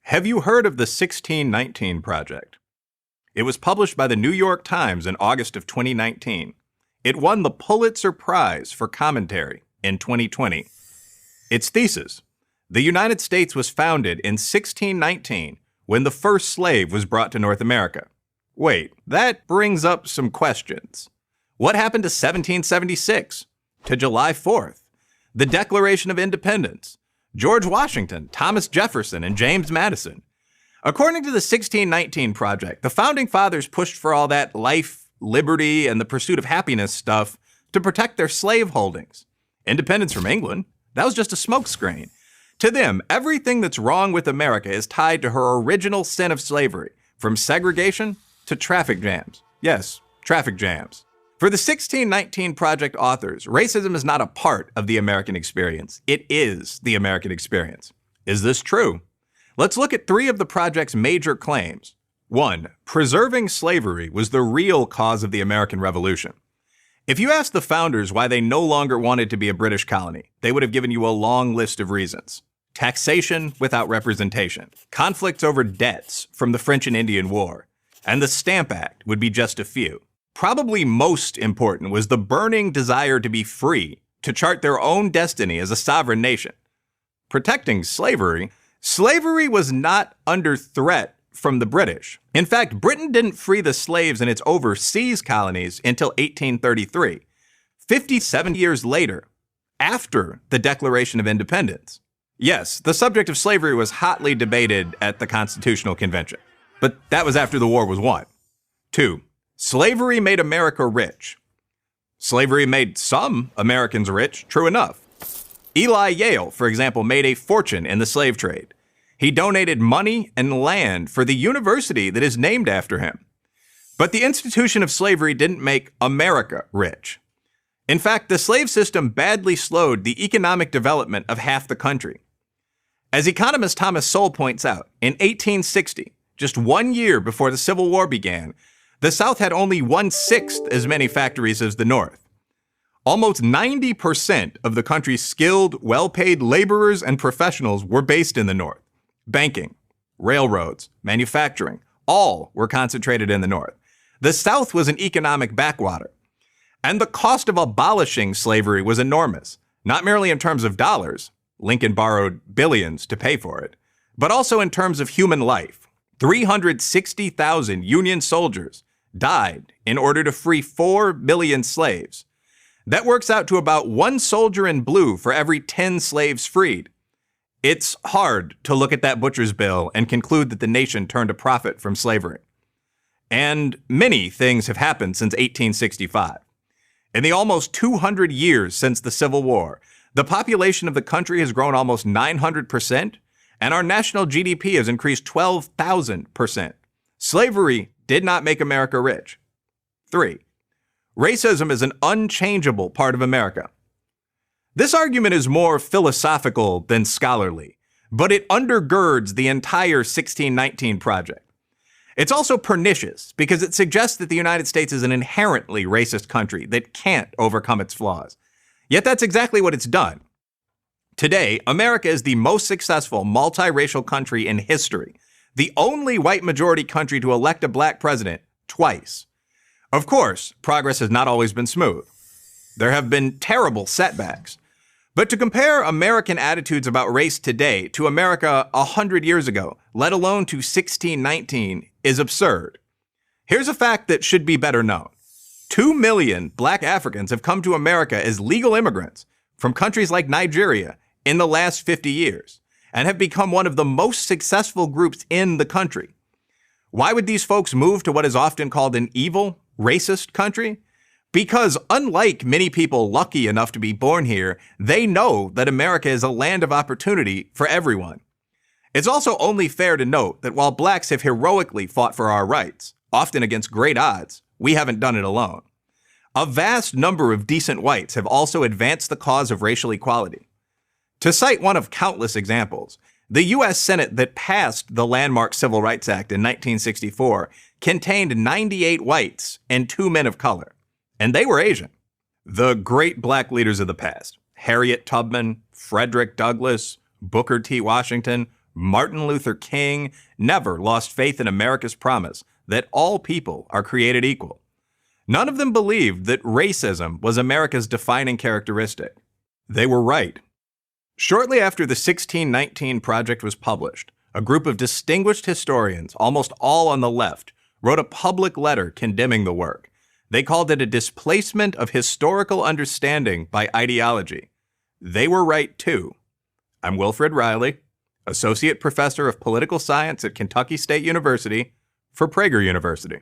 Have you heard of the 1619 Project? It was published by the New York Times in August of 2019. It won the Pulitzer Prize for Commentary in 2020. Its thesis: the United States was founded in 1619 when the first slave was brought to North America. Wait, that brings up some questions. What happened to 1776? To July 4th? The Declaration of Independence? George Washington, Thomas Jefferson, and James Madison? According to the 1619 Project, the Founding Fathers pushed for all that life, liberty, and the pursuit of happiness stuff to protect their slave holdings. Independence from England? That was just a smokescreen. To them, everything that's wrong with America is tied to her original sin of slavery, from segregation to traffic jams. Yes, traffic jams. For the 1619 Project authors, racism is not a part of the American experience. It is the American experience. Is this true? Let's look at three of the project's major claims. 1. Preserving slavery was the real cause of the American Revolution. If you asked the founders why they no longer wanted to be a British colony, they would have given you a long list of reasons. Taxation without representation, conflicts over debts from the French and Indian War, and the Stamp Act would be just a few. Probably most important was the burning desire to be free, to chart their own destiny as a sovereign nation. Protecting slavery was not under threat from the British. In fact, Britain didn't free the slaves in its overseas colonies until 1833, 57 years later, after the Declaration of Independence. Yes, the subject of slavery was hotly debated at the Constitutional Convention, but that was after the war was won. 2. Slavery made America rich. Slavery made some Americans rich, true enough. Eli Yale, for example, made a fortune in the slave trade. He donated money and land for the university that is named after him. But the institution of slavery didn't make America rich. In fact, the slave system badly slowed the economic development of half the country. As economist Thomas Sowell points out, in 1860, just 1 year before the Civil War began, the South had only 1/6 as many factories as the North. Almost 90% of the country's skilled, well-paid laborers and professionals were based in the North. Banking, railroads, manufacturing, all were concentrated in the North. The South was an economic backwater. And the cost of abolishing slavery was enormous, not merely in terms of dollars — Lincoln borrowed billions to pay for it — but also in terms of human life. 360,000 Union soldiers died in order to free 4 million slaves. That works out to about 1 soldier in blue for every 10 slaves freed. It's hard to look at that butcher's bill and conclude that the nation turned a profit from slavery. And many things have happened since 1865. In the almost 200 years since the Civil War, the population of the country has grown almost 900%, and our national GDP has increased 12,000%. Slavery did not make America rich. 3. Racism is an unchangeable part of America. This argument is more philosophical than scholarly, but it undergirds the entire 1619 Project. It's also pernicious because it suggests that the United States is an inherently racist country that can't overcome its flaws. Yet that's exactly what it's done. Today, America is the most successful multiracial country in history, the only white majority country to elect a black president twice. Of course, progress has not always been smooth. There have been terrible setbacks. But to compare American attitudes about race today to America 100 years ago, let alone to 1619, is absurd. Here's a fact that should be better known. 2 million black Africans have come to America as legal immigrants from countries like Nigeria in the last 50 years and have become one of the most successful groups in the country. Why would these folks move to what is often called an evil, racist country? Because unlike many people lucky enough to be born here, they know that America is a land of opportunity for everyone. It's also only fair to note that while blacks have heroically fought for our rights, often against great odds, we haven't done it alone. A vast number of decent whites have also advanced the cause of racial equality. To cite one of countless examples, the U.S. Senate that passed the landmark Civil Rights Act in 1964 contained 98 whites and 2 men of color, and they were Asian. The great black leaders of the past — Harriet Tubman, Frederick Douglass, Booker T. Washington, Martin Luther King never lost faith in America's promise that all people are created equal. None of them believed that racism was America's defining characteristic. They were right. Shortly after the 1619 Project was published, a group of distinguished historians, almost all on the left, wrote a public letter condemning the work. They called it a displacement of historical understanding by ideology. They were right too. I'm Wilfred Riley, Associate Professor of Political Science at Kentucky State University for Prager University.